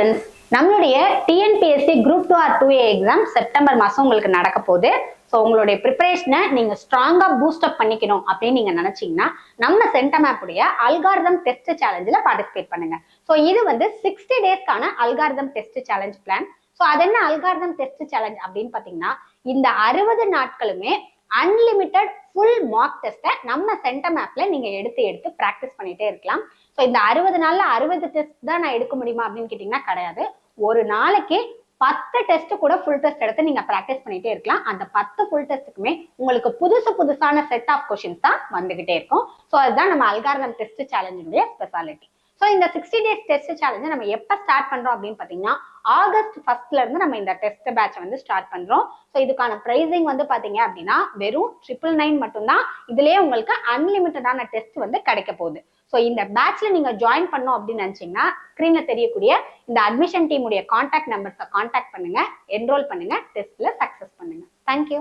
Friends, நம்மளுடைய TNPSC group 2 or 2A exam September மாதம் உங்களுக்கு நடக்க போகுது. ஸோ உங்களுடைய ப்ரிப்பரேஷனை நீங்கள் ஸ்ட்ராங்காக பூஸ்டப் பண்ணிக்கணும் அப்படின்னு நீங்கள் நினச்சிங்கன்னா நம்ம சென்டமேப்புடைய அல்காரிதம் டெஸ்ட் சேலஞ்சில் பார்ட்டிசிபேட் பண்ணுங்க. ஸோ இது வந்து 60 டேஸ்க்கான algorithm test challenge plan. So அது என்ன அல்காரிதம் டெஸ்ட் சேலஞ்ச் அப்படின்னு பார்த்தீங்கன்னா, இந்த 60 நாட்களுமே அன்லிமிட்டெட் ஃபுல் மார்க் டெஸ்ட்டை நம்ம சென்டம் ஆப்ல நீங்க எடுத்து ப்ராக்டிஸ் பண்ணிட்டே இருக்கலாம். ஸோ இந்த 60 நாள்ல 60 டெஸ்ட் தான் நான் எடுக்க முடியுமா அப்படின்னு கேட்டீங்கன்னா கிடையாது. ஒரு நாளைக்கு 10 டெஸ்ட் கூட ஃபுல் டெஸ்ட் எடுத்து நீங்க ப்ராக்டிஸ் பண்ணிட்டே இருக்கலாம். அந்த 10 ஃபுல் டெஸ்ட்டுக்குமே உங்களுக்கு புதுசான செட் ஆஃப் கொஸ்டின்ஸ் தான் வந்துகிட்டே இருக்கும். ஸோ அதுதான் நம்ம அல்காரிதம் டெஸ்ட் சேலஞ்சினுடைய ஸ்பெஷாலிட்டி. ஸோ இந்த 60 டேஸ் டெஸ்ட் சேலஞ்சை நம்ம எப்போ ஸ்டார்ட் பண்றோம் அப்படின்னு பார்த்தீங்கன்னா, ஆகஸ்ட் 1 இருந்து நம்ம இந்த டெஸ்ட் பேட்ச் வந்து ஸ்டார்ட் பண்றோம். ஸோ இதுக்கான பிரைசிங் வந்து பாத்தீங்க அப்படின்னா வெறும் 999 மட்டும்தான். இதுலயே உங்களுக்கு அன்லிமிட்டடான டெஸ்ட் வந்து கிடைக்க போகுது. ஸோ இந்த பேட்ச்ல நீங்க ஜாயின் பண்ணோம் அப்படின்னு நினைச்சீங்கன்னா, ஸ்கிரீன்ல தெரியக்கூடிய இந்த அட்மிஷன் டீமுடைய கான்டாக்ட் நம்பர்ஸை கான்டாக்ட் பண்ணுங்க, என்ரோல் பண்ணுங்க, டெஸ்ட்ல சக்சஸ் பண்ணுங்க. தேங்க்யூ.